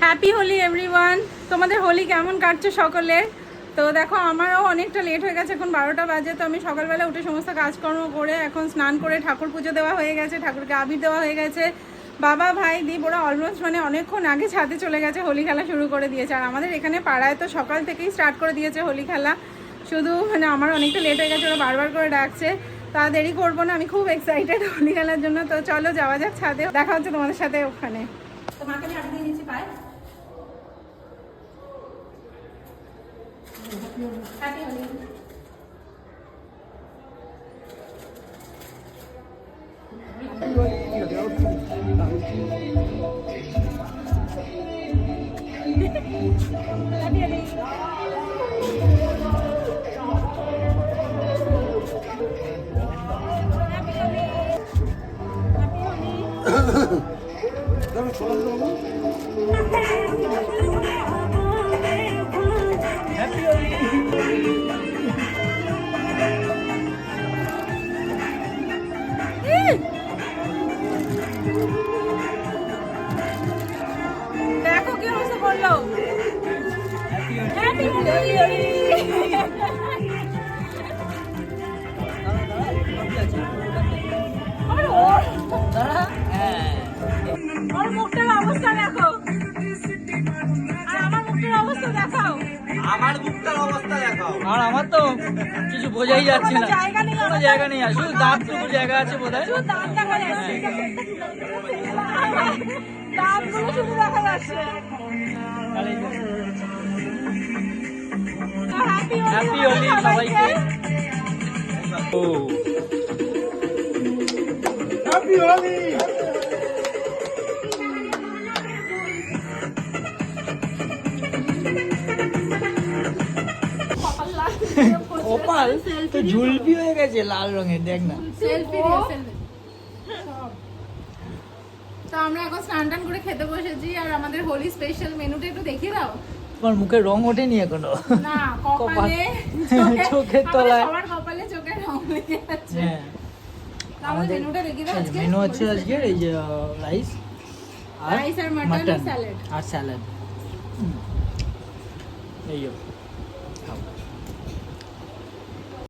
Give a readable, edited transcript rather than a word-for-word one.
Happy Holi everyone. তোমাদের হোলি কেমন কাটছে সকলের? তো দেখো আমারও অনেকটা লেট হয়ে গেছে, এখন 12টা বাজে। তো আমি সকালবেলা উঠে সমস্ত কাজকর্ম করে এখন স্নান করে ঠাকুর পুজো দেওয়া হয়ে গেছে, ঠাকুরকে আবির দেওয়া হয়ে গেছে। বাবা ভাই দীপ ওরা অলমোস্ট মানে অনেকক্ষণ আগে ছাদে চলে গেছে, হোলি খেলা শুরু করে দিয়েছে। আর আমাদের এখানে পাড়ায় তো সকাল থেকেই স্টার্ট করে দিয়েছে হোলি খেলা। শুধু মানে আমার অনেকটা লেট হয়ে গেছে, ওরা বারবার করে ডাকছে। তা দেরি করবো না, আমি খুব এক্সাইটেড হোলি খেলার জন্য। তো চলো যাওয়া যাক ছাদে, দেখা হচ্ছে তোমাদের সাথে ওখানে। তোমাকে আমি আগে দিয়ে দিচ্ছি পায়ে। হ্যাপি হোলি। হ্যাপি হোলি। দেখো কি অবস্থা করলো। হ্যাপি হোলি। ওর মুখটার অবস্থা দেখো, আর আমার মুখটার অবস্থা দেখাও। আমার মুখটার অবস্থা দেখাও। আর আমার তো কিছু বোঝাই যাচ্ছে না, জায়গা নেই, কোনো জায়গা নেই। আর শুধু দাঁতটুকু জায়গা আছে বোধহয়। শুধু দাঁত দেখা যাচ্ছে, দাঁতগুলো শুধু দেখা যাচ্ছে। হ্যাপি হোলি সবাইকে। ও হ্যাপি হোলি। কপাল তো ঝুলপি হয়ে গেছে লাল রঙের, দেখ না। তো আমরা এখন স্নান টান করে খেতে বসেছি, আর আমাদের হোলি স্পেশাল মেনুটা একটু দেখিয়ে দাও। তোমার মুখে রং ওঠেনি এখনো? না, কপালে চোখের তলায়, সবার কপালে চোখে রং লেগে যাচ্ছে। হ্যাঁ। আমাদের মেনুটা দেখিয়ে দাও আজকে। মেনু আছে আজকের এই যে রাইস আর মাটন স্যালাড আর স্যালাড। এই